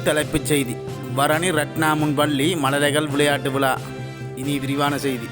தலைப்புச் செய்தி. வரணி ரத்னா முன்பள்ளி மழலைகள் விளையாட்டு விழா. இனி விரிவான செய்தி.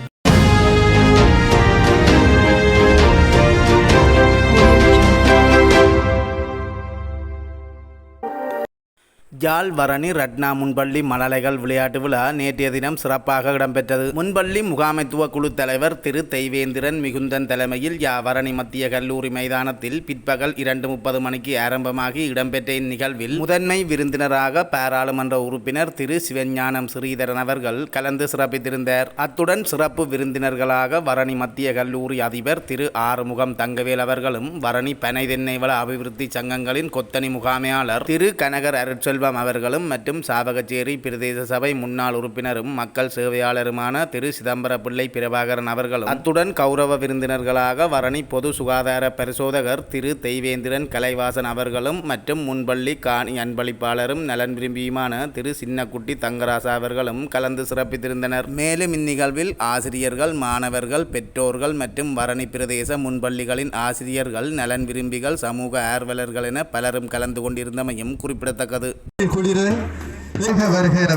யாழ் வரணி ரத்னா முன்பள்ளி மழலைகள் விளையாட்டு விழா நேற்றைய தினம் சிறப்பாக இடம்பெற்றது. முன்பள்ளி முகாமைத்துவ குழு தலைவர் திரு தெய்வேந்திரன் மிகுந்தன் தலைமையில் வரணி மத்திய கல்லூரி மைதானத்தில் பிற்பகல் 2:30 மணிக்கு ஆரம்பமாகி இடம்பெற்ற இந்நிகழ்வில் முதன்மை விருந்தினராக பாராளுமன்ற உறுப்பினர் திரு சிவஞானம் ஸ்ரீதரன் அவர்கள் கலந்து சிறப்பித்திருந்தார். அத்துடன் சிறப்பு விருந்தினர்களாக வரணி மத்திய கல்லூரி அதிபர் திரு ஆறுமுகம் தங்கவேல் அவர்களும், வரணி பனை தென்னை வள அபிவிருத்தி சங்கங்களின் கொத்தனி முகாமையாளர் திரு கனகர் அருட்செல்வம் அவர்களும் மற்றும் சாவகச்சேரி பிரதேச சபை முன்னாள் உறுப்பினரும் மக்கள் சேவையாளருமான திரு சிதம்பர பிள்ளை பிரபாகரன் அவர்களும், அத்துடன் கௌரவ விருந்தினர்களாக வரணி பொது சுகாதார பரிசோதகர் திரு தெய்வேந்திரன் கலைவாசன் அவர்களும் மற்றும் முன்பள்ளி காணி அன்பளிப்பாளரும் நலன் விரும்பியுமான திரு சின்னக்குட்டி தங்கராசா அவர்களும் கலந்து சிறப்பித்திருந்தனர். மேலும் இந்நிகழ்வில் ஆசிரியர்கள், மாணவர்கள், பெற்றோர்கள் மற்றும் வரணி பிரதேச முன்பள்ளிகளின் ஆசிரியர்கள், நலன் விரும்பிகள், சமூக ஆர்வலர்கள் என பலரும் கலந்து கொண்டிருந்தமையும் குறிப்பிடத்தக்கது.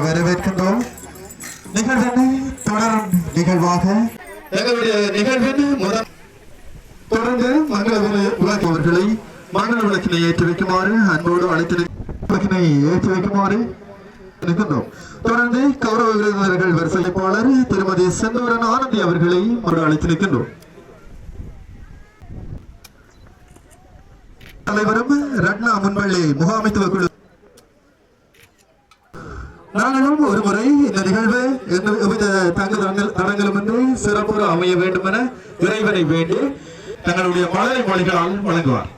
வரவேற்கின்றோம். நிகழ்வினை தொடரும் நிகழ்வாக தொடர்ந்து மங்கள விளக்குவர்களை மங்கள விளக்கினை ஏற்றி வைக்குமாறு அன்போடு அழைத்து ஏற்றி வைக்குமாறு நிற்கின்றோம். தொடர்ந்து கௌரவ விருந்தினர்கள் வரிசைப்பாளர் திருமதி செந்தூரன் ஆனந்தி அவர்களை அழைத்து நிற்கின்றோம். தலைவரும் ரத்னா முன்பள்ளி முகாமைத்துவ குழு நாங்களும் ஒருமுறை இந்த நிகழ்வு எவ்வித தடங்களும் என்று சிறப்புற அமைய வேண்டும் என இறைவனை வேண்டி தங்களுடைய மழலை மொழிகளால் வழங்குவார்.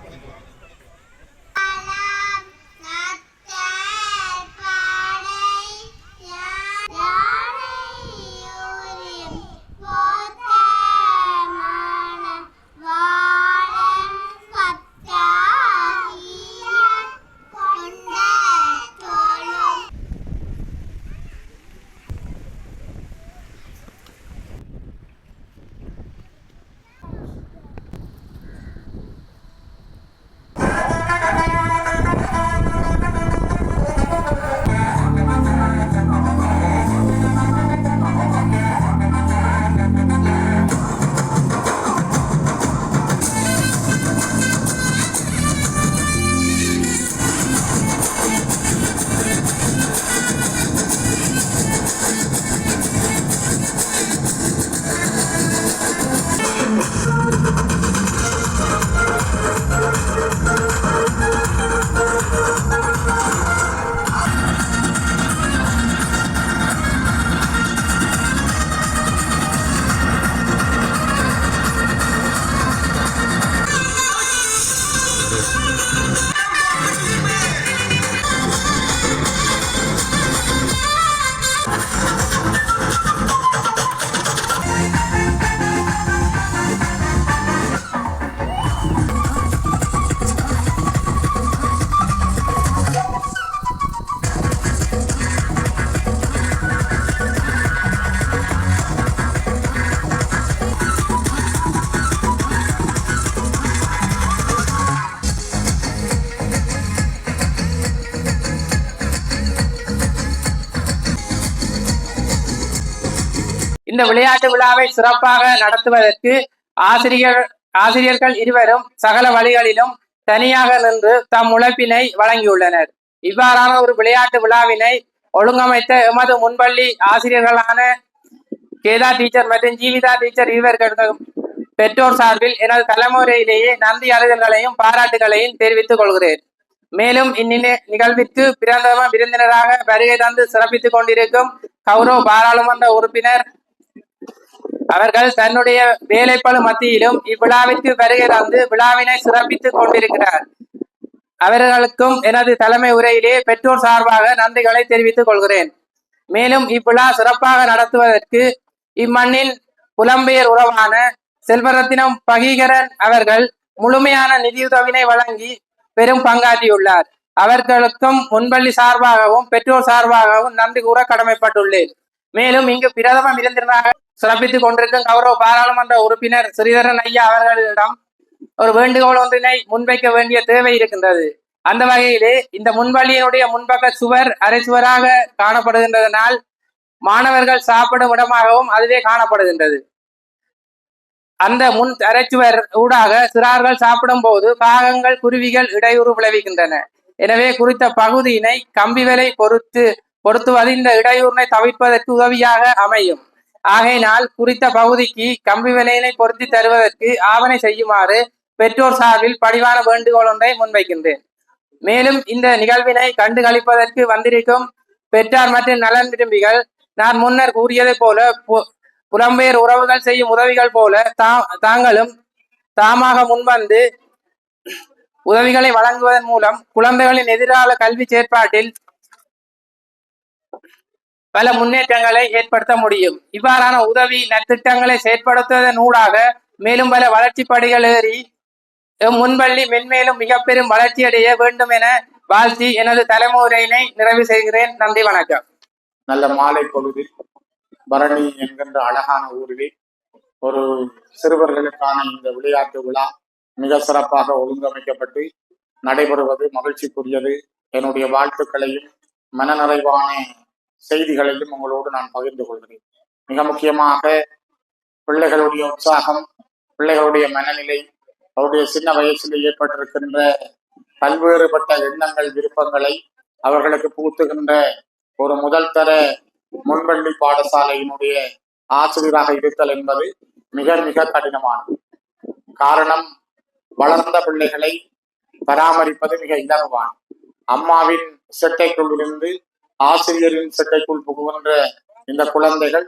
இந்த விளையாட்டு விழாவை சிறப்பாக நடத்துவதற்கு ஆசிரியர்கள் இருவரும் சகல வழிகளிலும் தனியாக நின்று தம் உழைப்பினை வழங்கியுள்ளனர். இவ்வாறான ஒரு விளையாட்டு விழாவினை ஒழுங்கமைத்த எமது முன்பள்ளி ஆசிரியர்களான கேதா டீச்சர் மற்றும் ஜீவிதா டீச்சர் இருவர்களும் பெற்றோர் சார்பில் எனது தலைமுறையிலேயே நன்றி அறிதல்களையும் பாராட்டுகளையும் தெரிவித்துக் கொள்கிறேன். மேலும் இந்நிகழ்விற்கு பிரதம விருந்தினராக வருகை தந்து சிறப்பித்துக் கொண்டிருக்கும் கௌரவ பாராளுமன்ற உறுப்பினர் அவர்கள் தன்னுடைய வேலைப்பளு மத்தியிலும் இவ்விழாவிற்கு வருகை தந்து விழாவினை சிறப்பித்துக் கொண்டிருக்கிறார். அவர்களுக்கும் எனது தலைமை உரையிலே பெற்றோர் சார்பாக நன்றிகளை தெரிவித்துக் கொள்கிறேன். மேலும் இவ்விழா சிறப்பாக நடத்துவதற்கு இம்மண்ணின் புலம்பெயர் உறவான செல்வரத்தினம் பகீகரன் அவர்கள் முழுமையான நிதியுதவினை வழங்கி பெரும் பங்காற்றியுள்ளார். அவர்களுக்கும் முன்பள்ளி சார்பாகவும் பெற்றோர் சார்பாகவும் நன்றி கூற கடமைப்பட்டுள்ளேன். மேலும் இங்கு பிரதம விருந்தினராக சிறப்பித்துக் கொண்டிருக்கும் கௌரவ பாராளுமன்ற உறுப்பினர் ஸ்ரீதரன் ஐயா அவர்களிடம் ஒரு வேண்டுகோள் ஒன்றினை முன்வைக்க வேண்டிய தேவை இருக்கின்றது. அந்த வகையிலே இந்த முன்பள்ளியினுடைய முன்பக்க சுவர் அரை சுவராக காணப்படுகின்றதனால் மாணவர்கள் சாப்பிடும் இடமாகவும் அதுவே காணப்படுகின்றது. அந்த முன் அரைச்சுவர் ஊடாக சிறார்கள் சாப்பிடும் போது காகங்கள் குருவிகள் இடையூறு விளைவிக்கின்றன. எனவே குறித்த பகுதியினை கம்பி விலை பொருத்துவது இந்த இடையூறினை தவிர்ப்பதற்கு உதவியாக அமையும். ஆகையினால் குறித்த பகுதிக்கு கம்பி விலையினை பொருத்தி தருவதற்கு ஆவணை செய்யுமாறு பெற்றோர் சார்பில் பணிவான வேண்டுகோள் ஒன்றை முன்வைக்கின்றேன். மேலும் இந்த நிகழ்வினை கண்டுகளிப்பதற்கு வந்திருக்கும் பெற்றார் மற்றும் நலன் விரும்பிகள் நான் முன்னர் கூறியதை போல புலம்பெயர் உறவுகள் செய்யும் உதவிகள் போல தாங்களும் தாமாக முன்வந்து உதவிகளை வழங்குவதன் மூலம் குழந்தைகளின் எதிர்கால கல்வி செயற்பாட்டில் பல முன்னேற்றங்களை ஏற்படுத்த முடியும். இவ்வாறான உதவி நற்திட்டங்களை செயற்படுத்துவதன் ஊடாக மேலும் பல வளர்ச்சி படிகள் ஏறி முன்பள்ளி மென்மேலும் மிக பெரும் வளர்ச்சியடைய வேண்டும் என வாழ்த்தி எனது தலைமுறையினை நிறைவு செய்கிறேன். நன்றி, வணக்கம். நல்ல மாலை பொழுதில் பரணி என்கின்ற அழகான ஊரில் ஒரு சிறுவர்களுக்கான இந்த விளையாட்டு விழா மிக சிறப்பாக ஒழுங்கமைக்கப்பட்டு நடைபெறுவது மகிழ்ச்சிக்குரியது. என்னுடைய வாழ்த்துக்களையும் மனநிறைவான செய்திகளையும் உங்களோடு நான் பகிர்ந்து கொள்கிறேன். மிக முக்கியமாக பிள்ளைகளுடைய உற்சாகம், பிள்ளைகளுடைய மனநிலை, அவருடைய சின்ன வயசில் ஏற்பட்டிருக்கின்ற பல்வேறுபட்ட எண்ணங்கள், விருப்பங்களை அவர்களுக்கு புகுத்துகின்ற ஒரு முதல் தர முன்பள்ளி பாடசாலையினுடைய ஆசிரியராக இருத்தல் என்பது மிக மிக கடினமானது. காரணம், வளர்ந்த பிள்ளைகளை பராமரிப்பது மிக இலகுவான. அம்மாவின் செட்டைக்குள் இருந்து ஆசிரியரின் செட்டைக்குள் புகுகின்ற இந்த குழந்தைகள்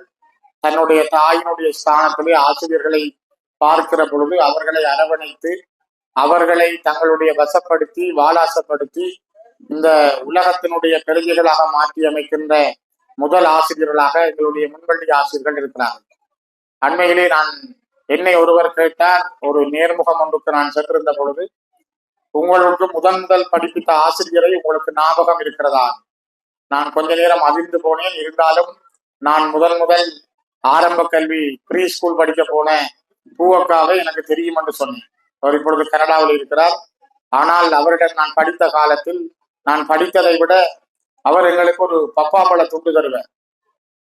தன்னுடைய தாயினுடைய ஸ்தானத்திலே ஆசிரியர்களை பார்க்கிற பொழுது அவர்களை அரவணைத்து அவர்களை தங்களுடைய வசப்படுத்தி வாலாசப்படுத்தி இந்த உலகத்தினுடைய பெருமைகளாக மாற்றி அமைக்கின்ற முதல் ஆசிரியர்களாக எங்களுடைய முன்பள்ளி ஆசிரியர்கள் இருக்கிறார்கள். அண்மையிலே என்னை ஒருவர் கேட்டார், ஒரு நேர்முகம் ஒன்றுக்கு நான் சென்றிருந்த பொழுது, உங்களுக்கு முதல் படிப்பித்த ஆசிரியரை உங்களுக்கு ஞாபகம் இருக்கிறதா? நான் கொஞ்ச நேரம் அதிர்ந்து போனேன். இருந்தாலும் நான் முதல் ஆரம்ப கல்வி ப்ரீ ஸ்கூல் படிக்க போன பூவக்காவை எனக்கு தெரியும் என்று சொன்னேன். அவர் இப்பொழுது கனடாவில் இருக்கிறார். ஆனால் அவரிடம் நான் படித்த காலத்தில் நான் படித்ததை விட அவர் எங்களுக்கு ஒரு பப்பாப்பழ துண்டு தருவார்.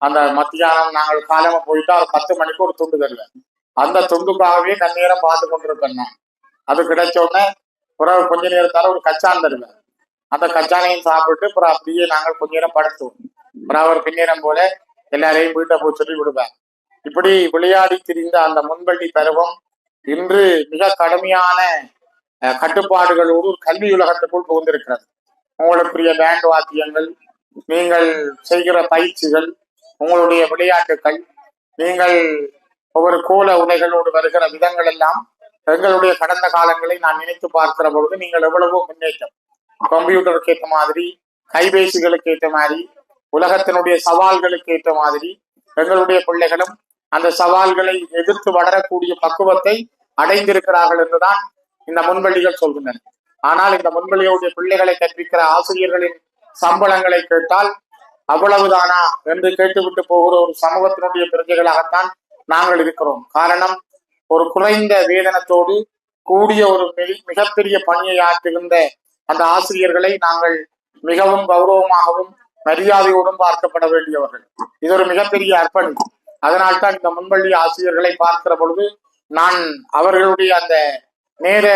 அந்த மத்தியானம் நாங்கள் காலமா போயிட்டா 10 மணிக்கு ஒரு துண்டு தருவார். அந்த துண்டுக்காகவே நன்னேரம் பார்த்து கொண்டிருப்பேன் நான். அது கிடைச்ச உடனே பிறகு கொஞ்ச நேரத்தால ஒரு கச்சான் தருவார். அந்த கச்சானையும் சாப்பிட்டு அப்புறம் அப்படியே நாங்கள் கொஞ்ச நேரம் படுத்துவோம். அப்புறம் அவர் பின்னேரம் போல எல்லாரையும் வீட்டை போய் சொல்லி விடுவார். இப்படி விளையாடி திரிந்த அந்த முன்பள்ளி பருவம் இன்று மிக கடுமையான கட்டுப்பாடுகளோடு ஒரு கல்வி உலகத்துக்குள் புகுந்திருக்கிறது. உங்களுக்குரிய பேண்ட் வாத்தியங்கள், நீங்கள் செய்கிற பயிற்சிகள், உங்களுடைய விளையாட்டுகள், நீங்கள் ஒவ்வொரு கோல உடைகளோடு வருகிற விதங்கள் எல்லாம் எங்களுடைய கடந்த காலங்களை நான் நினைத்து பார்க்கிற பொழுது நீங்கள் எவ்வளவோ முன்னேற்றம். கம்ப்யூட்டருக்கு ஏற்ற மாதிரி, கைபேசிகளுக்கு ஏற்ற மாதிரி, உலகத்தினுடைய சவால்களுக்கு ஏற்ற மாதிரி எங்களுடைய பிள்ளைகளும் அந்த சவால்களை எதிர்த்து வளரக்கூடிய பக்குவத்தை அடைந்திருக்கிறார்கள் என்றுதான் இந்த முன்பள்ளிகள் சொல்கின்றன. ஆனால் இந்த முன்பள்ளியுடைய பிள்ளைகளை கற்பிக்கிற ஆசிரியர்களின் சம்பளங்களை கேட்டால் அவ்வளவுதானா என்று கேட்டுவிட்டு போகிற ஒரு சமூகத்தினுடைய பிரஜைகளாகத்தான் நாங்கள் இருக்கிறோம். காரணம், ஒரு குறைந்த வேதனத்தோடு கூடிய ஒரு மிகப்பெரிய பணியை ஆற்றுகின்ற அந்த ஆசிரியர்களை நாங்கள் மிகவும் கௌரவமாகவும் மரியாதையோடும் பார்க்கப்பட வேண்டியவர்கள். இது ஒரு மிகப்பெரிய அர்ப்பணிப்பு. அதனால்தான் இந்த முன்பள்ளி ஆசிரியர்களை பார்க்கிற பொழுது நான் அவர்களுடைய அந்த நேர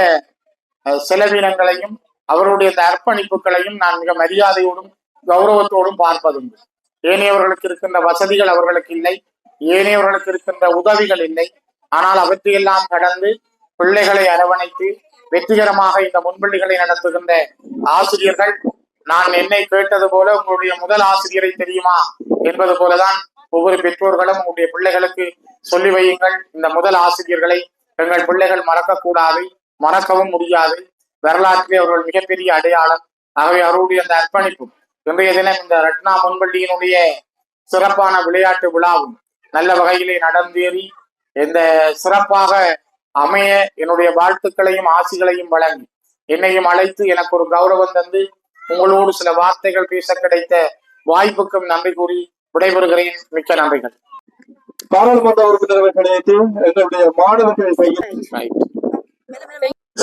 செலவினங்களையும் அவருடைய அந்த அர்ப்பணிப்புகளையும் நான் மிக மரியாதையோடும் கௌரவத்தோடும் பார்ப்பதுண்டு. ஏனையவர்களுக்கு இருக்கின்ற வசதிகள் அவர்களுக்கு இல்லை, ஏனையவர்களுக்கு இருக்கின்ற உதவிகள் இல்லை. ஆனால் அவற்றையெல்லாம் கடந்து பிள்ளைகளை அரவணைத்து வெற்றிகரமாக இந்த முன்பள்ளிகளை நடத்துகின்ற ஆசிரியர்கள், நான் என்னை கேட்டது போல உங்களுடைய முதல் ஆசிரியரை தெரியுமா என்பது போலதான் ஒவ்வொரு பெற்றோர்களும் உங்களுடைய பிள்ளைகளுக்கு சொல்லி வையுங்கள். இந்த முதல் ஆசிரியர்களை எங்கள் பிள்ளைகள் மறக்கக்கூடாது, மறக்கவும் முடியாது. வரலாற்றிலே அவர்கள் மிகப்பெரிய அடையாளம். ஆகவே அவருடைய அந்த அர்ப்பணிப்பு இன்றைய தினம் இந்த ரட்னா முன்பள்ளியினுடைய சிறப்பான விளையாட்டு விழாவும் நல்ல வகையிலே நடந்தேறி இந்த சிறப்பாக அமைய என்னுடைய வாழ்த்துக்களையும் ஆசிகளையும் வழங்கி என்னையும் அழைத்து எனக்கு ஒரு கௌரவம் தந்து உங்களோடு சில வார்த்தைகள் பேச கிடைத்த வாய்ப்புக்கும் நன்றி கூறி விடைபெறுகிறேன். மிக்க நன்றிகள். பாராளுமன்ற உறுப்பினர்கள் எங்களுடைய மாணவர்கள்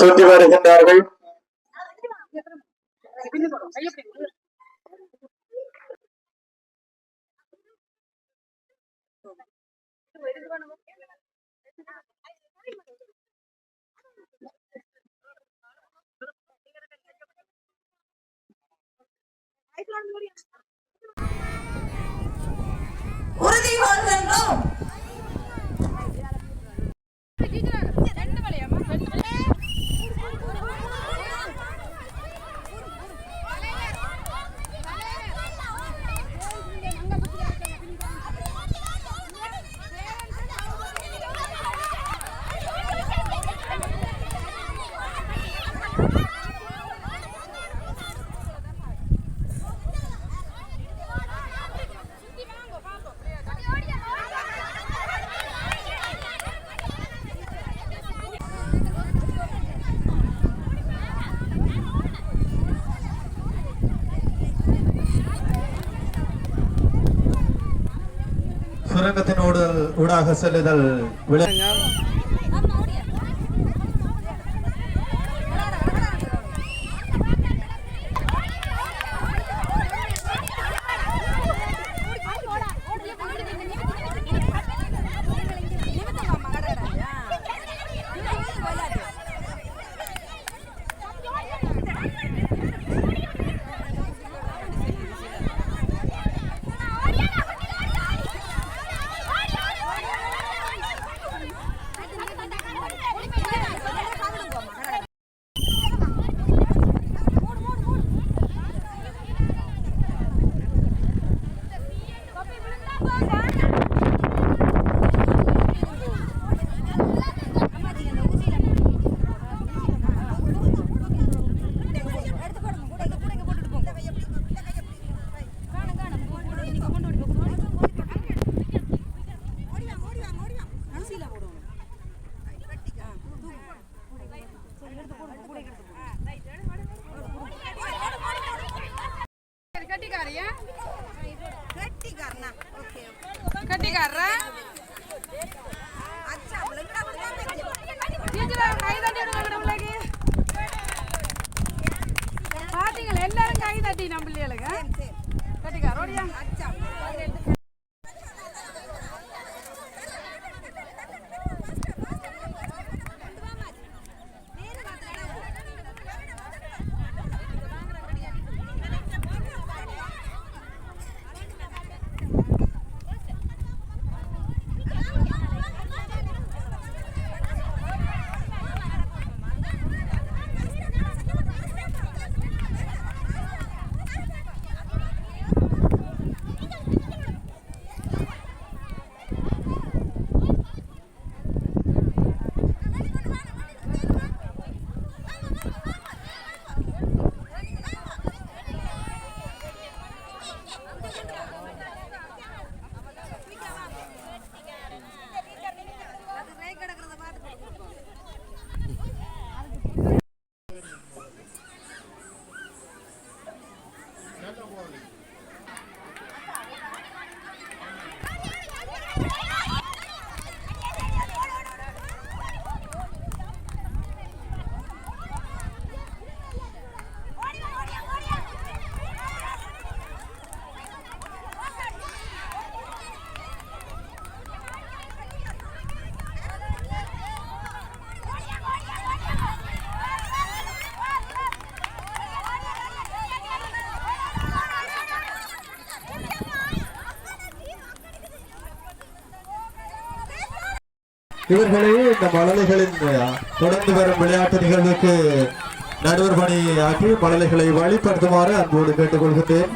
சுற்றி வருகின்றார்கள். உறுதி கொள்கின்றோம். சுரங்கத்தின் ஊடாக செல்லுதல் எல்லாரும் கை தட்டி நம்பிள்ளைகளுங்க கட்டிக்காரோடியா இவர்களே இந்த மழலைகளின் தொடர்ந்து வரும் விளையாட்டு நிகழ்வுக்கு நடுவர் பணியாற்றி மழலைகளை வழிபடுத்துமாறு அன்போடு கேட்டுக்கொள்கின்றேன்.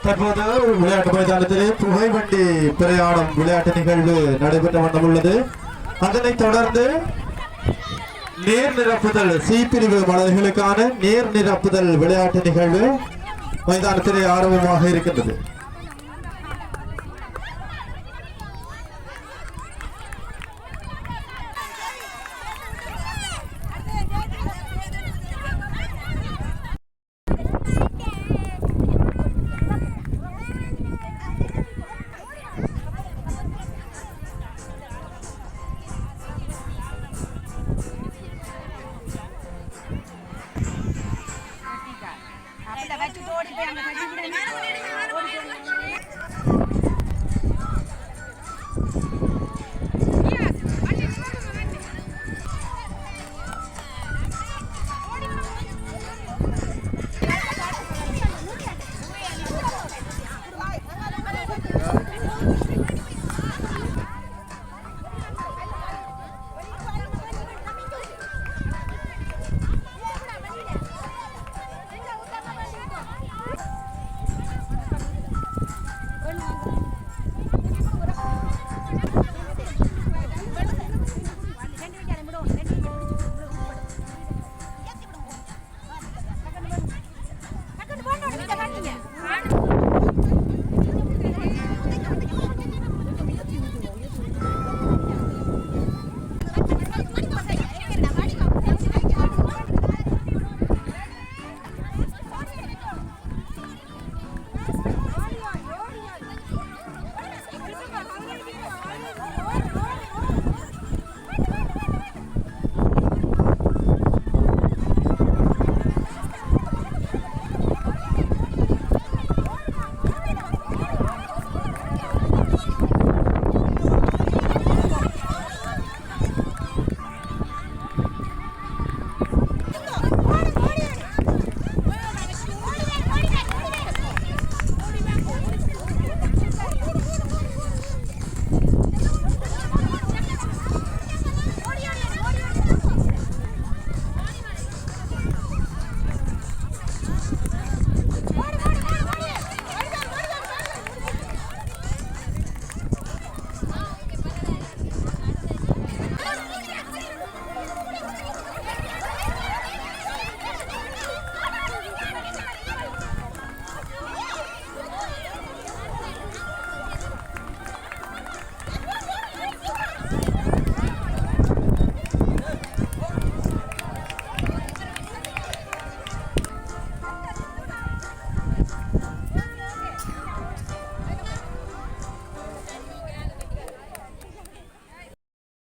தற்போது விளையாட்டு மைதானத்திலே புகைவண்டி பிரயாணம் விளையாட்டு நிகழ்வு நடைபெற்ற வண்ணம் உள்ளது. அதனைத் தொடர்ந்து நேர் நிரப்புதல் சி பிரிவு மழலைகளுக்கான நேர் நிரப்புதல் விளையாட்டு நிகழ்வு மைதானத்திலே ஆரம்பமாக இருக்கின்றது.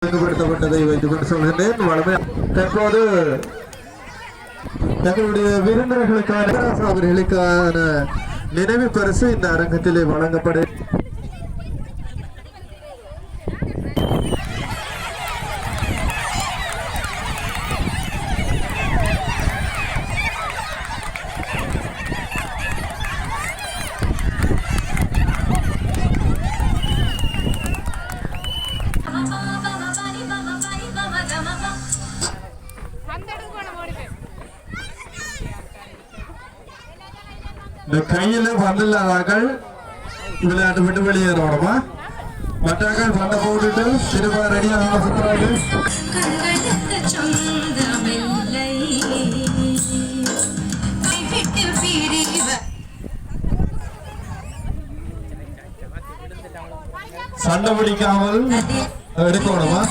ஒழுங்குபடுத்தப்பட்டதை வைத்துக் கொண்டு சொல்கின்றேன். வளமை தற்போது தங்களுடைய விருந்தினர்களுக்கான அவர்களுக்கான நினைவு பரிசு இந்த அரங்கத்திலே வழங்கப்படும். இந்த கையில பந்தில்லாதாக்கள் விளையாட்டு விட்டு வெளியேறணுமா? மற்றாக்கள் பண்டை போட்டுட்டு திரும்ப ரெடியாக சுத்துறாங்க. சண்டை பிடிக்காமல் எடுக்கணுமா?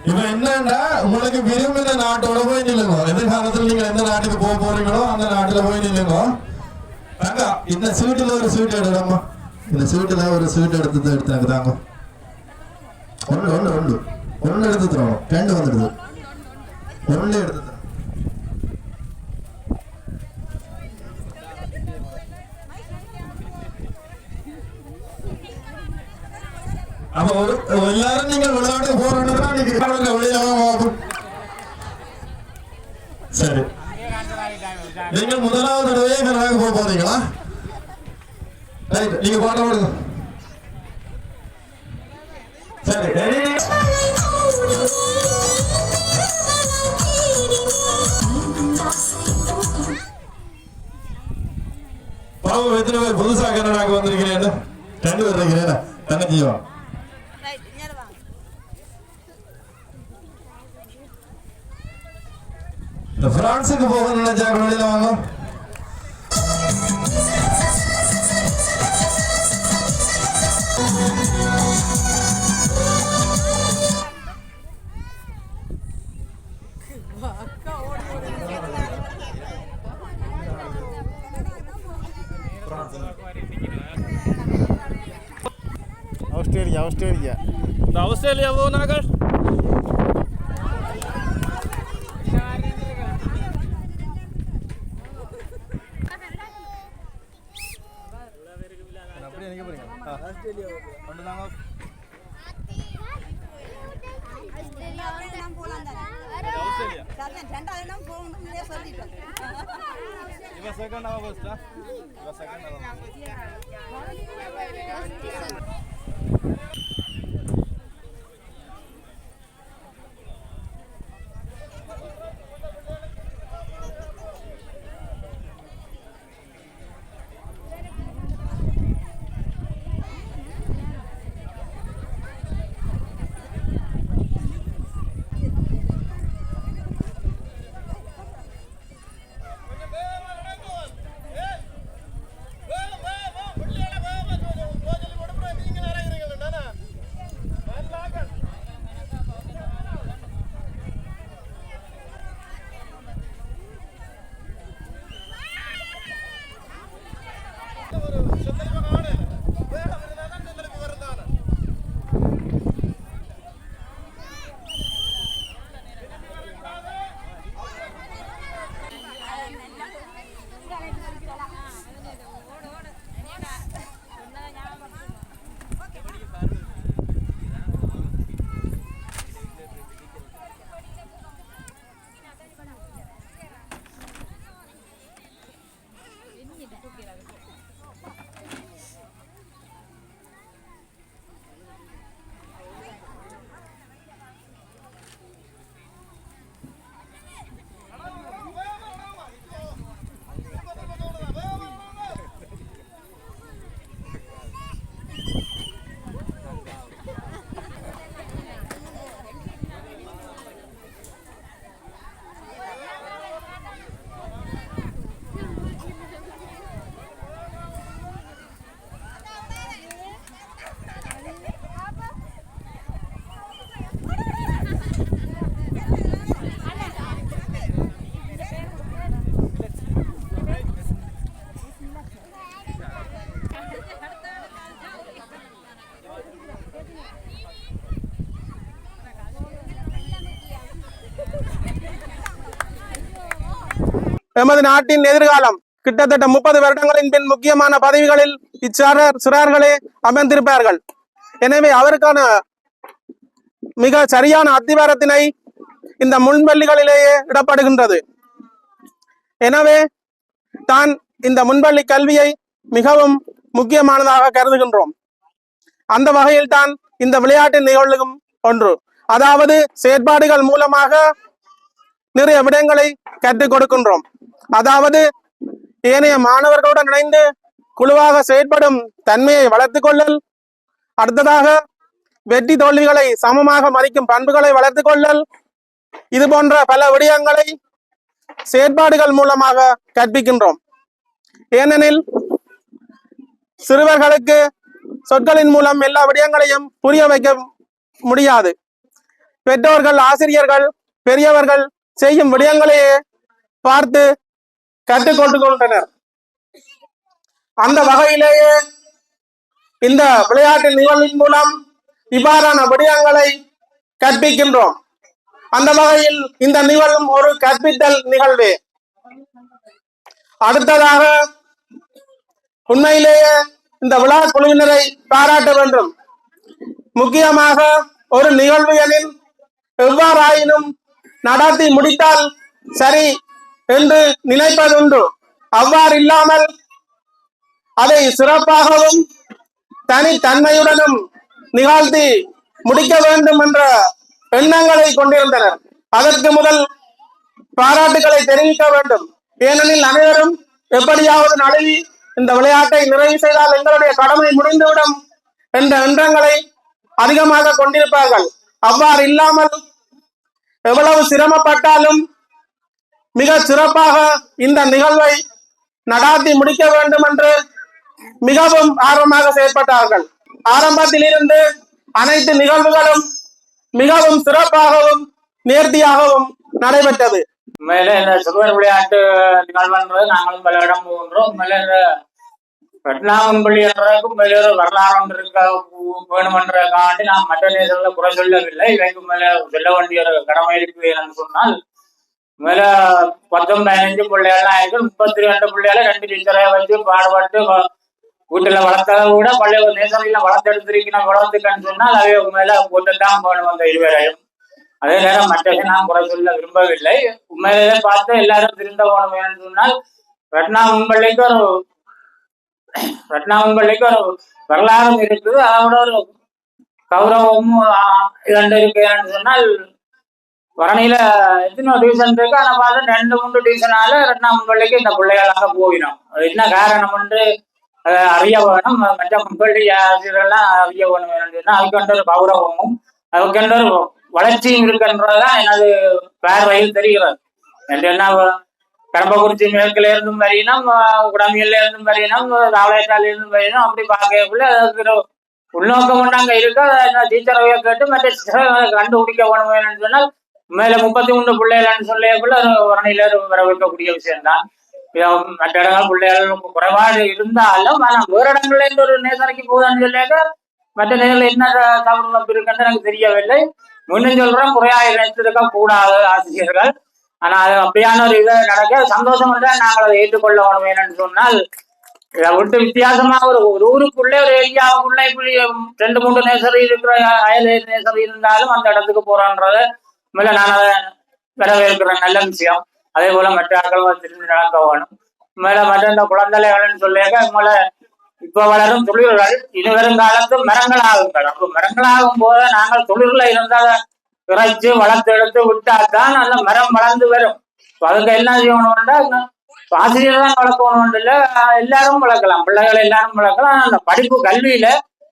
இப்ப என்னன்னா உங்களுக்கு விரும்பின நாட்டோட போய் நில்லுங்க. எதிர்காலத்துல நீங்க எந்த நாட்டுக்கு போக போறீங்களோ அந்த நாட்டுல போய் நில்லுங்க. இந்த சீட்டுல ஒரு சீட் எடுக்கலாமா? இந்த சீட்டுல ஒரு சீட் எடுத்தாங்க தாங்க. ஒண்ணு எடுத்து தரோம். ரெண்டு வந்துடுது. ஒண்ணு எடுத்து தரோம். அப்ப எல்லாரும் நீங்க விளையாட போறோம்னா நீங்க வெளியாக. சரி, நீங்க முதலாவது தடவையே கனவாக போக போறீங்களா? ரைட், நீங்க பாட்ட போடுங்க. சரி, பாவம் எத்தனை பேர் புதுசா கனடாக்கு வந்திருக்கிறேன்? 2 பேர் இருக்கிறேன். தங்கச்சிவா பிரான்ஸுக்கு போக நினைச்சா வெளியில வாங்க. ஆஸ்திரேலியா போனாங்க. எமது நாட்டின் எதிர்காலம் கிட்டத்தட்ட 30 வருடங்களின் பின் முக்கியமான பதவிகளில் சிறார்களே அமர்ந்திருப்பார்கள். எனவே அவருக்கான மிக சரியான அத்திவாரத்தினை இந்த முன்பள்ளிகளிலேயே இடப்படுகின்றது. எனவே தான் இந்த முன்பள்ளி கல்வியை மிகவும் முக்கியமானதாக கருதுகின்றோம். அந்த வகையில் தான் இந்த விளையாட்டு நிகழ்வும் ஒன்று. அதாவது செயற்பாடுகள் மூலமாக நிறைய விடயங்களை கற்றுக் கொடுக்கின்றோம். அதாவது ஏனைய மாணவர்களுடன் இணைந்து குழுவாக செயற்படும் தன்மையை வளர்த்துக் கொள்ளல், அடுத்ததாக வெற்றி தோல்விகளை சமமாக மதிக்கும் பண்புகளை வளர்த்துக் கொள்ளல், இது போன்ற பல விடயங்களை செயற்பாடுகள் மூலமாக கற்பிக்கின்றோம். ஏனெனில் சிறுவர்களுக்கு சொற்களின் மூலம் எல்லா விடயங்களையும் புரிய வைக்க முடியாது. பெற்றோர்கள், ஆசிரியர்கள், பெரியவர்கள் செய்யும் விடயங்களையே பார்த்து கற்றுக்கொண்டு கொண்டனர். அந்த வகையிலேயே இந்த விளையாட்டு நிகழ்வின் மூலம் இவ்வாறான விடயங்களை கற்பிக்கின்றோம். அந்த வகையில் இந்த நிகழ்வும் ஒரு கற்பித்தல் நிகழ்வே. அடுத்ததாக உண்மையிலேயே இந்த விழா குழுவினரை பாராட்ட வேண்டும். முக்கியமாக ஒரு நிகழ்வு எனில் எவ்வாறாயினும் நடத்தி முடித்தால் சரி என்று நினைப்பதுண்டு. அவ்வாறு இல்லாமல் அதை சிறப்பாகவும் தனித்தன்மையுடனும் நிகழ்த்தி முடிக்க வேண்டும் என்ற எண்ணங்களை கொண்டிருந்தனர். அதற்கு முதல் பாராட்டுகளை தெரிவிக்க வேண்டும். ஏனெனில் அனைவரும் எப்படியாவது நழுவி இந்த விளையாட்டை நிறைவு செய்தால் எங்களுடைய கடமை முடிந்துவிடும் என்ற எண்ணங்களை அதிகமாக கொண்டிருப்பார்கள். அவ்வாறு இல்லாமல் எவ்வளவு சிரமப்பட்டாலும் மிக சிறப்பாக இந்த நிகழ்வை நடாத்தி முடிக்க வேண்டும் என்று மிகவும் ஆர்வமாக செயற்பட்டார்கள். ஆரம்பத்தில் இருந்து அனைத்து நிகழ்வுகளும் மிகவும் சிறப்பாகவும் நேர்த்தியாகவும் நடைபெற்றது. உண்மையில இந்த சிறுவர் விளையாட்டு நிகழ்வுன்றது நாங்களும் பல இடம் போகின்றோம். உண்மையில இந்த ரத்னாவன்பள்ளி என்றதுக்கு உண்மையில ஒரு வரலாறு ஒன்று இருக்க வேணுமென்றதுக்காண்டி நாம் மற்ற நேரங்களை குறை சொல்லவில்லை. இவைக்கு மேல சொல்ல வேண்டிய ஒரு கடமை இருக்கு என்று சொன்னால், மேல 10-15 பிள்ளைகள்லாம் இருக்கு. 32 பிள்ளைகளை 2 டீச்சரை வச்சு பாடுபட்டு வீட்டுல வளர்த்ததை விட பள்ளி நேசரியில வளர்த்தெடுத்திருக்கணும் வளர்த்துக்கன்னு சொன்னால் அவை உண்மையில போட்டுத்தான் போகணும் அந்த இருவரையும். அதே நேரம் மற்றது நான் குறை சொல்ல விரும்பவில்லை. உண்மையிலே பார்த்து எல்லாரும் திருந்த போகணும் என்று சொன்னால் ரத்னாவன்பள்ளிக்கு ஒரு வரலாறும் இருக்குது. அதோட ஒரு கௌரவமும் இரண்டு இருக்குன்னு சொன்னால், வரணியில எத்தனை டிவிஷன் இருக்கு, அதை பார்த்து 2-3 டிவிஷனால ரத்னாவன்பள்ளிக்கு இந்த பிள்ளைகள் அங்க போயிடும். அது என்ன காரணம் என்று அறிய வேணும். மற்ற முன்பள்ளி ஆசிரியர்கள்லாம் அறிய வேணும் சொன்னா அதுக்கென்ற ஒரு கௌரவமும் அதுக்கென்ற ஒரு வளர்ச்சியும் இருக்குன்றதுதான் எனது பார்வையில் தெரிகிறது. என்ன கரம்பக்குறிச்சி மேற்குல இருந்தும் வரையினோம், உடமையில இருந்தும் வரையினோம், ராவளேட்டால இருந்தும் வரையினோம். அப்படி பார்க்கக்குள்ள அதுக்கு உள்நோக்கம் ஒன்று அங்க இருக்கு. அதை டீச்சரையை கேட்டு மற்ற கண்டுபிடிக்க வேணும்னு சொன்னால் மேல 33 பிள்ளைகள்னு சொல்லக்குள்ள வரணியில வரவேற்கக்கூடிய விஷயம்தான். மற்ற இடங்கள் பிள்ளைகள் குறைபாடு இருந்தாலும் ஆனால் வேறு இடங்கள்ல இருந்து ஒரு நேசரைக்கு போகுதான்னு சொல்லியாக்க மற்ற நேரில் என்ன தவறு இருக்குன்னு எனக்கு தெரியவில்லை. முன்னும் சொல்றோம், குறையாக நினைத்திருக்க கூடாது ஆசிரியர்கள். ஆனா அது அப்படியான ஒரு இதை நடக்க சந்தோஷம் என்றால் நாங்கள் அதை ஏற்றுக்கொள்ள வேணும் சொன்னால், இதை விட்டு வித்தியாசமா ஒரு ஊருக்குள்ளே ஒரு ஏரியாவுக்குள்ள இப்படி 2-3 நேசரி இருக்கிற அயல் நேசரி இருந்தாலும் அந்த இடத்துக்கு போறான்றத மேல நான் அதை வரவேற்கிறேன். நல்ல விஷயம். அதே போல மற்ற ஆட்கள் திரும்பி நடக்க வேணும். மேல மற்ற இந்த குழந்தைகள்னு சொல்லியாக்க மேல இப்ப வளரும் தொழில்கள் இனி வருங்காலத்து மரங்களாகுங்கள். அப்போ மரங்களாகும் போது நாங்கள் தொழில்ல இருந்தால் இறைச்சி வளர்த்து எடுத்து விட்டால்தான் நல்ல மரம் வளர்ந்து வரும். அதுக்கு என்ன செய்யணும்னா ஆசிரியர் தான் வளர்க்கணும் இல்லை, எல்லாரும் வளர்க்கலாம், பிள்ளைகள் எல்லாரும் வளர்க்கலாம். அந்த படிப்பு கல்வியில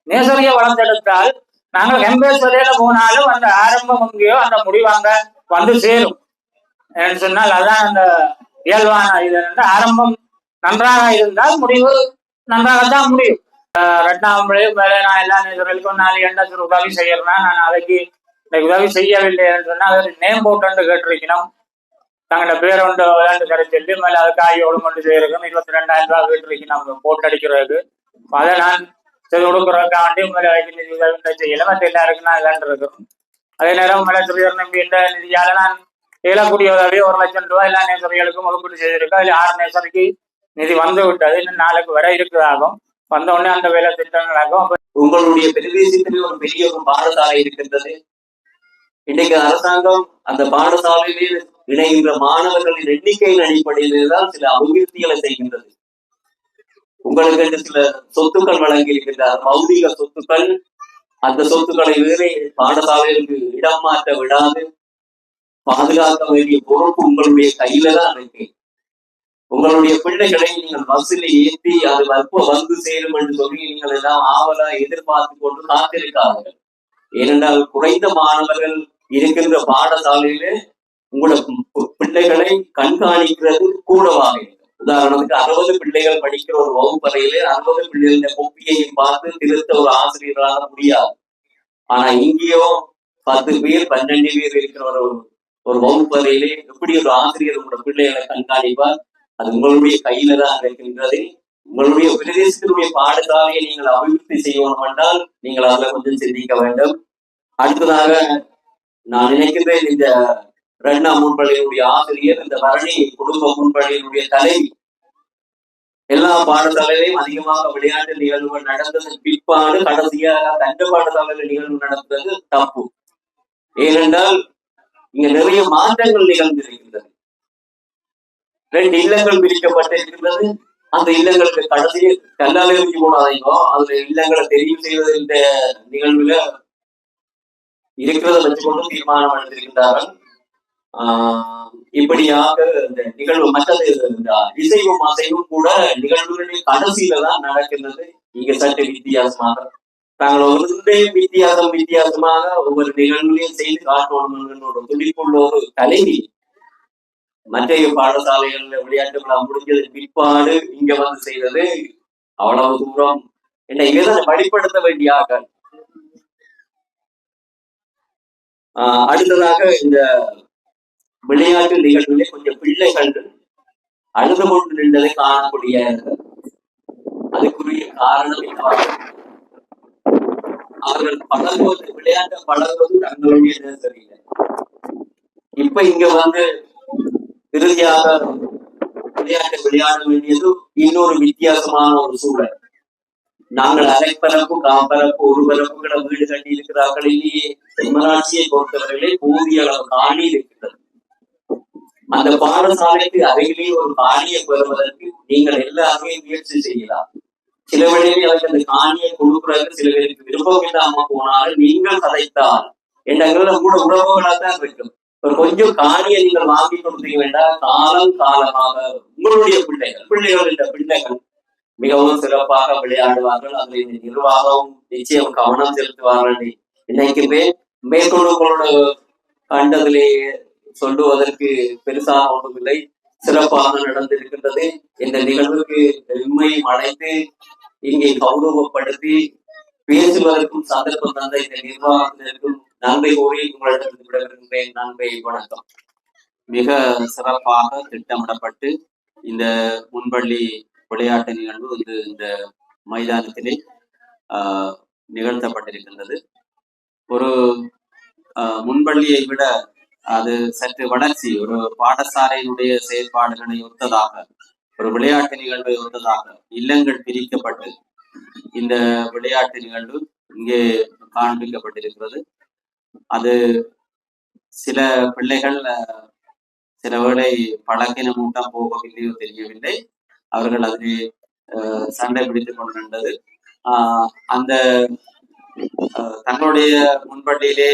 நேசரிய வளர்த்தெடுத்தால் நாங்கள் கேம்பஸ் வரையில போனாலும் அந்த ஆரம்பம் எங்கேயோ அந்த முடிவாங்க வந்து சேரும் என்று சொன்னால் அதான் அந்த இயல்பான இது. ஆரம்பம் நன்றாக இருந்தால் முடிவு நன்றாகத்தான் முடியும். ரத்னாவன்பள்ளி மேலே நான் எல்லா நேசர்களுக்கும் 4 எண்ணத்தில் உதவி செய்யறேன்னா நான் அதைக்கு உதவி செய்யவில்லை என்று சொன்னால் அது நேம் போட்டு கேட்டிருக்கணும். தங்களோட பேர் ஒன்று விளையாண்டு கடை சொல்லி மேலே அது காயோடு கொண்டு செய்யறதுக்கு 22,000 ரூபாய் கேட்டிருக்கணும் போட்டு அடிக்கிறதுக்கு. அதை நான் சரி கொடுக்குறதுக்காண்டி மேலே நிதி செய்யலை. மற்ற எல்லாருக்கும் நான் விளையாண்டு இருக்கணும். அதே நேரம் மேலே சிறியர் நம்பி என்ற நிதியால நான் இயலக்கூடிய உதவி 1 லட்சம் ரூபாய் எல்லா நேசர்களுக்கும் ஒதுக்கீடு செய்திருக்கேன். அதில் 6 நேசருக்கு நிதி வந்து விட்டது. இன்னும் நாளைக்கு வர இருக்குதாகும். வந்த உடனே அந்த வேலை திட்டங்களாகும். உங்களுடைய பிரதேசத்தில் ஒரு பெரிய ஒரு பாடசாலை இருக்கின்றது. இன்னைக்கு அரசாங்கம் அந்த பாடசாலையில் இணைகின்ற மாணவர்களின் எண்ணிக்கையின் அடிப்படையில் தான் சில அபிவிருத்திகளை செய்கின்றது. உங்களுக்கு சில சொத்துக்கள் வழங்கி இருக்கின்றார், பௌதிக சொத்துக்கள். அந்த சொத்துக்களை வேறு பாடசாலைகளுக்கு இடம் மாற்ற விடாது பாதுகாக்க வேண்டிய பொறுப்பு உங்களுடைய கையில தான் இருக்கு. உங்களுடைய பிள்ளைகளை நீங்கள் பஸ்ஸில் ஏற்றி அது வந்து சேரும் என்று சொல்லி நீங்கள் எல்லாம் ஆவலா எதிர்பார்த்து கொண்டு காத்திருக்கார்கள். ஏனென்றால் குறைந்த மாணவர்கள் இருக்கின்ற பாடசாலையில உங்களோட பிள்ளைகளை கண்காணிக்கிறது கூடவாக. உதாரணத்துக்கு 60 பிள்ளைகள் படிக்கிற ஒரு வகுப்பறையில 60 பிள்ளைகளின் கொப்பியையும் பார்த்து திருத்த ஒரு ஆசிரியராக முடியாது. ஆனா இங்கேயோ 10 பேர் 12 பேர் இருக்கிற ஒரு வகுப்பறையிலே எப்படி ஒரு ஆசிரியர் உங்களோட பிள்ளைகளை கண்காணிப்பார்? அது உங்களுடைய கையில தான் இருக்கின்றது. உங்களுடைய பிரதேசத்தினுடைய பாடசாலையை நீங்கள் அபிவிருத்தி செய்யணும் என்றால் நீங்கள் அதில் கொஞ்சம் சிந்திக்க வேண்டும். அடுத்ததாக நான் நினைக்கின்றேன், இந்த ரட்னா முன்பள்ளியினுடைய ஆசிரியர், இந்த வரணி குடும்ப முன்பள்ளியினுடைய தலைவி, எல்லா பாடசாலையிலையும் அதிகமாக விளையாட்டு நிகழ்வுகள் நடந்தது பிற்பாடு கடைசியாக தண்ட பாடசாலையில் நிகழ்வு நடந்தது தப்பு. ஏனென்றால் இங்க நிறைய மாற்றங்கள் நிகழ்ந்திருக்கின்றது. 2 இல்லங்கள் பிரிக்கப்பட்டிருக்கின்றது. அந்த இல்லங்களுக்கு கடைசியே கல்லால் எரிஞ்சு போனாதையோ அதுல இல்லங்களை தெரிவு செய்வது இந்த நிகழ்வுல இருக்கிறத வச்சுக்கொண்டு தீர்மானம் எடுத்திருக்கின்றார்கள். இப்படியாக இந்த நிகழ்வு மற்றது இசைவும் அசைவும் கூட நிகழ்வுகளின் கடைசியில தான் நடக்கின்றது. இங்க சற்று வித்தியாசமாக தாங்கள் ஒவ்வொன்றையும் வித்தியாசமாக ஒவ்வொரு நிகழ்வுகளையும் செய்து காட்டணும் ஒரு துடிப்புள்ள ஒரு தலைவி மற்ற பாடசாலைகள்ல விளையாட்டு விழா முடிஞ்சது பிற்பாடு இங்க வந்து செய்தது அவ்வளவு தூரம் என்ன இங்கதான் வழிபடுத்த வேண்டிய ஆக்கள். அடுத்ததாக இந்த விளையாட்டு நிகழ்வுகளே கொஞ்சம் பிள்ளைகள் அழுது கொண்டு நின்றதை காணக்கூடிய அதுக்குரிய காரணம் அவர்கள் பழகுவது விளையாட்டை பழகுவது தங்களுடைய சரியில்லை. இப்ப இங்க வந்து இறுதியாக விளையாட்டை விளையாட வேண்டியது இன்னொரு வித்தியாசமான ஒரு சூழல். நாங்கள் அரைப்பரப்பு காப்பரப்பு ஒரு பரப்புகளை வீடு கட்டி இருக்கிறார்களே தென்மராட்சியை பொறுத்தவரையிலே போதிய அளவு காணி இருக்கிறது. அந்த பாடசாலைக்கு அருகிலே ஒரு காணியை பெறுவதற்கு நீங்கள் எல்லாருமே முயற்சி செய்யலாம். சில வேளையிலே அவருக்கு அந்த காணியை கொடுக்குறதுக்கு சில பேருக்கு விருப்பம் இல்லாம போனாலும் நீங்கள் கதைத்தால் என்ற கூட உறவுகளாத்தான் இருக்கும். கொஞ்சம் காணியை நீங்கள் வாங்கி கொடுத்தீங்க வேண்டாம், காலம் காலமாக உங்களுடைய பிள்ளைகள் என்ற பிள்ளைகள் மிகவும் சிறப்பாக விளையாடுவார்கள். அதில் இந்த நிர்வாகம் நிச்சயம் கவனம் செலுத்துவார்கள். இன்னைக்குமே மேற்கொள்ளுங்களோட கண்டதிலே சொல்லுவதற்கு பெருசாக ஒன்றுமில்லை, சிறப்பாக நடந்திருக்கின்றது. இந்த நிகழ்வுக்கு உண்மையும் அழைத்து இங்கே கௌரவப்படுத்தி பேசுவதற்கும் சந்தர்ப்பம் தந்த இந்த நிர்வாகத்தினருக்கும் நன்மை கூறி உங்களிடத்தில் விடைபெறுகின்றேன். நன்மை, வணக்கம். மிக சிறப்பாக திட்டமிடப்பட்டு இந்த முன்பள்ளி விளையாட்டு நிகழ்வு வந்து இந்த மைதானத்திலே நிகழ்த்தப்பட்டிருக்கின்றது. ஒரு முன்பள்ளியை விட அது சற்று வளர்ச்சி, ஒரு பாடசாலையினுடைய செயற்பாடுகளை ஒத்ததாக, ஒரு விளையாட்டு நிகழ்வை ஒத்ததாக இல்லங்கள் பிரிக்கப்பட்டு இந்த விளையாட்டு நிகழ்வு இங்கே காண்பிக்கப்பட்டிருக்கிறது. அது சில பிள்ளைகள் சில வேளை பழக்கின மூட்டம் போகவில்லையோ தெரியவில்லை, அவர்கள் அதிலே சண்டை பிடித்துக் கொண்டிருந்தது. அந்த தங்களுடைய முன்பள்ளியிலே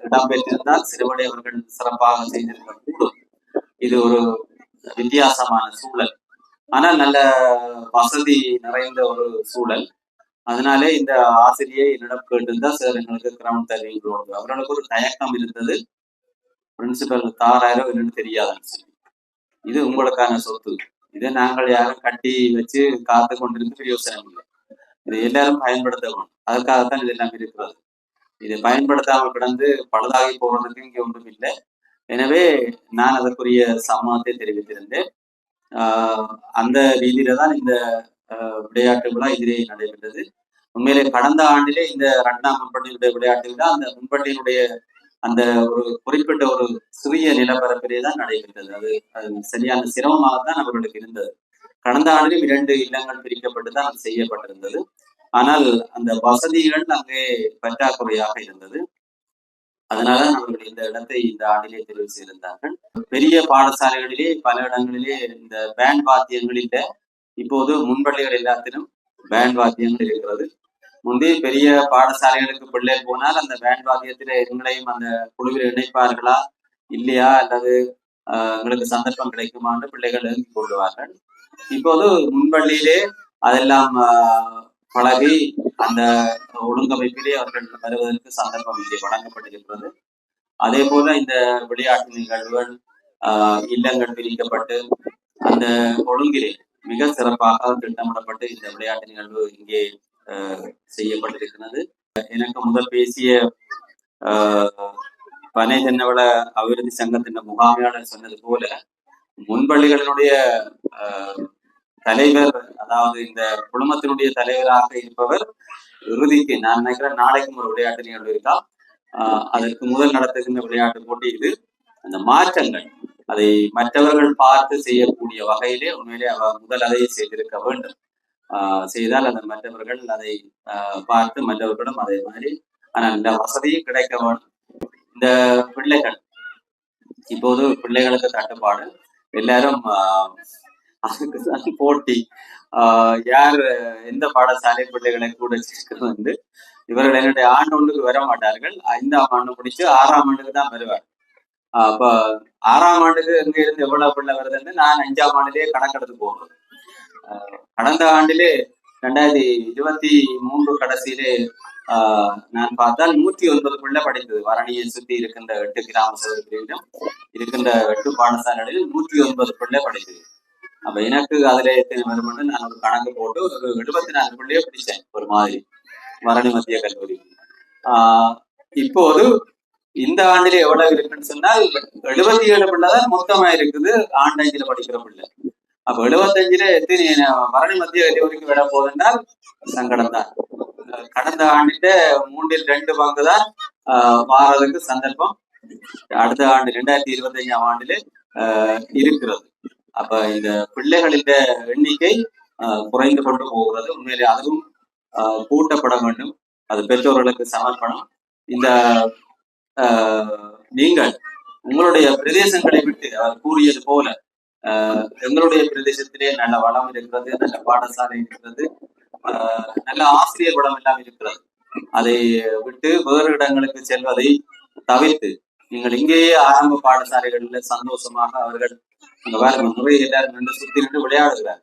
இடம்பெற்றிருந்தால் சிறுவடை அவர்கள் சிறப்பாக செய்திருக்க கூடும். இது ஒரு வித்தியாசமான சூழல், ஆனால் நல்ல வசதி நிறைந்த ஒரு சூழல். அதனாலே இந்த ஆசிரியை என்னிடம் கேட்டிருந்தா சார் எங்களுக்கு கிரவுண்ட் தருவீங்களோடு. அவர்களுக்கு ஒரு தயக்கம் இருந்தது, பிரின்சிபல் தாராயிரம் என்னன்னு தெரியாதுன்னு சொல்லி. இது உங்களுக்கான சொத்து, இதை நாங்கள் யாரும் கட்டி வச்சு காத்து கொண்டிருந்து யோசனை இல்லை, இதை எல்லாரும் பயன்படுத்த வேணும். அதற்காகத்தான் இதெல்லாம் இருக்கிறது. இதை பயன்படுத்தாமல் கிடந்து பழுதாகி போறதுக்கு இங்கே ஒன்றும் இல்லை. எனவே நான் அதற்குரிய சம்மதத்தை தெரிவித்திருந்தேன். அந்த ரீதியில தான் இந்த விளையாட்டு விழா இதிலே நடைபெற்றது. உண்மையிலே கடந்த ஆண்டிலே இந்த ரட்னா முன்பள்ளியினுடைய விளையாட்டு விழா அந்த முன்பள்ளியினுடைய அந்த ஒரு குறிப்பிட்ட ஒரு சிறிய நிலப்பரப்பிலே தான் நடைபெற்றது. அது சரியான சிரமமாகத்தான் அவர்களுக்கு இருந்தது. கடந்த ஆண்டிலும் 2 இல்லங்கள் பிரிக்கப்பட்டு தான் அது செய்யப்பட்டிருந்தது. ஆனால் அந்த வசதிகள் அங்கே பற்றாக்குறையாக இருந்தது. அதனால அவர்கள் இந்த இடத்தை இந்த ஆண்டிலே தெரிவு செய்திருந்தார்கள். பெரிய பாடசாலைகளிலே பல இடங்களிலே இந்த பேண்ட் வாத்தியங்கள் இல்லை. இப்போது முன்பள்ளிகள் எல்லாத்திலும் பேண்ட் வாத்தியங்கள் இருக்கிறது. முந்தைய பெரிய பாடசாலைகளுக்கு பிள்ளை போனால் அந்த பேண்ட் வாத்தியத்தில எங்களையும் அந்த குழுவில் இணைப்பார்களா இல்லையா, அல்லது எங்களுக்கு சந்தர்ப்பம் கிடைக்குமான்னு பிள்ளைகள் எழுதி கொள்வார்கள். இப்போது முன்பள்ளியிலே அதெல்லாம் பழகி அந்த ஒழுங்கமைப்பிலே அவர்கள் வருவதற்கு சந்தர்ப்பம் இங்கே வழங்கப்பட்டிருக்கிறது. அதே போல இந்த விளையாட்டு நிகழ்வுகள் இல்லங்கள் பிரிக்கப்பட்டு அந்த ஒழுங்கிலே மிக சிறப்பாக திட்டமிடப்பட்டு இந்த விளையாட்டு நிகழ்வு இங்கே செய்யப்பட்டிருக்கிறது. எனக்கு முதல் பேசிய பனை தென்னவள அபிவிருத்தி சங்கத்தின் முகாமையாளர் சொன்னது போல முன்பள்ளிகளினுடைய தலைவர், அதாவது இந்த குடும்பத்தினுடைய தலைவராக இருப்பவர் இறுதிக்கு நான் நினைக்கிறேன் நாளைக்கும் ஒரு விளையாட்டு நிகழ்வு இருக்கா. அதற்கு முதல் நடத்துகின்ற விளையாட்டு போட்டி இது. அந்த மாற்றங்கள் அதை மற்றவர்கள் பார்த்து செய்யக்கூடிய வகையிலே உண்மையிலே அவர் முதல் அதை செய்திருக்க வேண்டும். செய்தால் அந்த மற்றவர்கள் அதை பார்த்து மற்றவர்களிடம் அதே மாதிரி ஆனால் இந்த வசதியும் கிடைக்க வேண்டும். இந்த பிள்ளைகள் இப்போது பிள்ளைகளுக்கு தட்டுப்பாடு, எல்லாரும் அதுக்கு போட்டி, யார் எந்த பாடசாலை பிள்ளைகளை கூட வந்து இவர்கள் என்னுடைய ஆண்டு ஒன்றுக்கு வர மாட்டார்கள். 5ஆம் ஆண்டு முடிச்சு 6ஆம் ஆண்டுக்கு தான் வருவார். அப்ப 6ஆம் ஆண்டுக்கு இங்க இருந்து எவ்வளவு பிள்ளை வருதுன்னு நான் 5ஆம் ஆண்டிலேயே கணக்கெடுத்து போடுறேன். கடந்த ஆண்டிலே 2023 கடைசியிலே நான் பார்த்தால் 109 பிள்ளை படித்தது. வரணியை சுற்றி இருக்கின்ற 8 கிராம சபைகளிலும் இருக்கின்ற 8 பாடசாலைகளில் 109 பிள்ளை படித்தது. அப்ப எனக்கு அதுல எத்தனை வருமானம் நான் ஒரு கணக்கு போட்டு ஒரு 74 பிள்ளைய பிடிச்சேன் ஒரு மாதிரி வரணி மத்திய கல்லூரி. இப்போது இந்த ஆண்டிலே எவ்வளவு இருக்குன்னு சொன்னால் 77 பிள்ளை தான் மொத்தமா இருக்குது ஆண்டஞ்சில படிக்கிற பிள்ளை. அப்ப 75ல எத்தனை வரணி மத்திய கல்லூரிக்கு விட போதுன்னால் சங்கடம் தான். கடந்த ஆண்டிட்ட 3/2 பங்கு தான் மாறதுக்கு சந்தர்ப்பம் அடுத்த ஆண்டு 2025ஆம் ஆண்டிலே இருக்கிறது. அப்ப இந்த பிள்ளைகளின் எண்ணிக்கை குறைந்து கொண்டு போகிறது. உண்மையிலே அதுவும் கூட்டப்பட வேண்டும். அது பெற்றோர்களுக்கு சமர்ப்பணம். இந்த நீங்கள் உங்களுடைய பிரதேசங்களை விட்டு அவர் கூறியது போல எங்களுடைய பிரதேசத்திலே நல்ல வளம் இருக்கிறது, நல்ல பாடசாலை இருக்கிறது, நல்ல ஆசிரியர் வளம் எல்லாம் இருக்கிறது. அதை விட்டு வேறு இடங்களுக்கு செல்வதை தவிர்த்து நீங்கள் இங்கேயே ஆரம்ப பாடசாலைகளில் சந்தோஷமாக அவர்கள் அங்க வேற முறை எல்லாரும் நின்று சுத்தி நின்று விளையாடுகிறார்.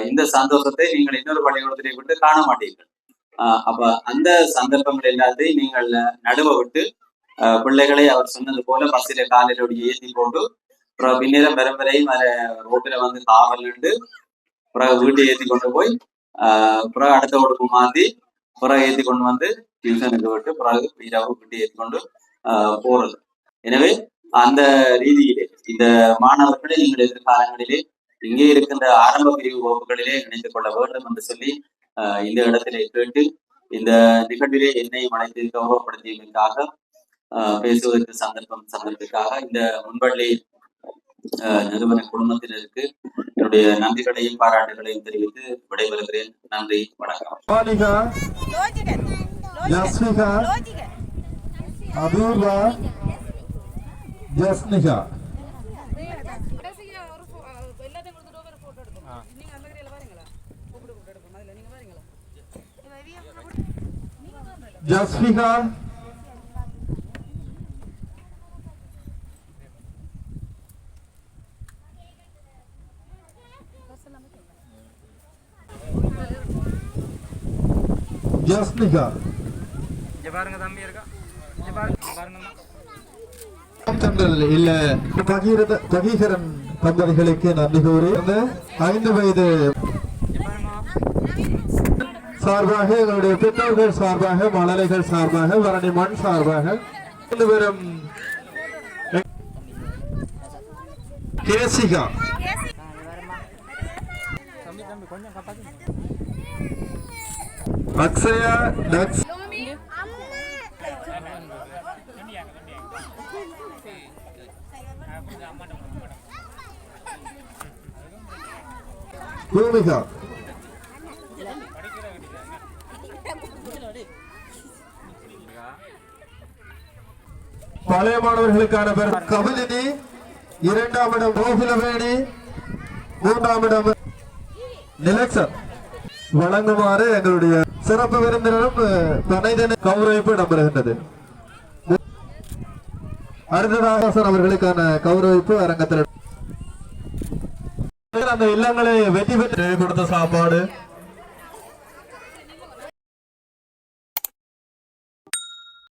இந்த சந்தோஷத்தை நீங்கள் இன்னொரு பள்ளிக்கூடத்திலே விட்டு காண மாட்டீர்கள். அப்ப அந்த சந்தர்ப்பங்கள் எல்லாத்தையும் நீங்கள் நடுவ விட்டு பிள்ளைகளை அவர் சொன்னது போல பஸ்ஸில காலையிலோடைய ஏற்றி போட்டு பின்னேரம் பெரும்பரையும் ரோட்டில வந்து காவல் நின்று பிறகு வீட்டை ஏற்றி கொண்டு போய் பிறகு அடுத்த உடுப்பு மாத்தி பிறகு ஏற்றி கொண்டு வந்து டியூஷனுக்கு விட்டு பிறகு இரவு வீட்டை ஏற்றி கொண்டு போறது. எனவே அந்த ரீதியிலே இந்த மாணவர்களை நீங்கள் எதிர்காலங்களிலே இங்கே இருக்கின்ற ஆரம்ப பிரிவு வகுப்புகளிலே இணைத்துக் கொள்ள வேண்டும் என்று சொல்லி இந்த இடத்திலே கேட்டு இந்த நிகழ்விலே என்னையும் அழைத்து கௌரவப்படுத்தியதற்காக பேசுவதற்கு சந்தர்ப்பத்துக்காக இந்த முன்பள்ளி நிறுவன குடும்பத்தினருக்கு என்னுடைய நன்றிகளையும் பாராட்டுகளையும் தெரிவித்து விடைபெறுகிறேன். நன்றி, வணக்கம். ஜஸ்விகா, ஜஸ்னிகா இல்ல பகீகரன் தம்பதிகளுக்கு நன்றி கூறி 5 வயது சார்பாக எங்களுடைய பெற்றோர்கள் சார்பாக மழலைகள் சார்பாக வரணி மண் சார்பாக வரும் கேசிகா, அக்ஷயா, டக்ஸ், பூமிகா, பழைய மாணவர்களுக்கான பெயர் கபிலினி, 2ஆம் இடம் கோகுலவேணி, 3ஆம் இடம் நிலக்சன் வழங்குமாறு எங்களுடைய சிறப்பு விருந்தினரும் தனைதன கௌரவிப்பு இடம்பெறுகின்றது. அடுத்ததாக அவர்களுக்கான கௌரவிப்பு அரங்கத்தில் அந்த இல்லங்களை வெற்றி பெற்று கொடுத்த சாப்பாடு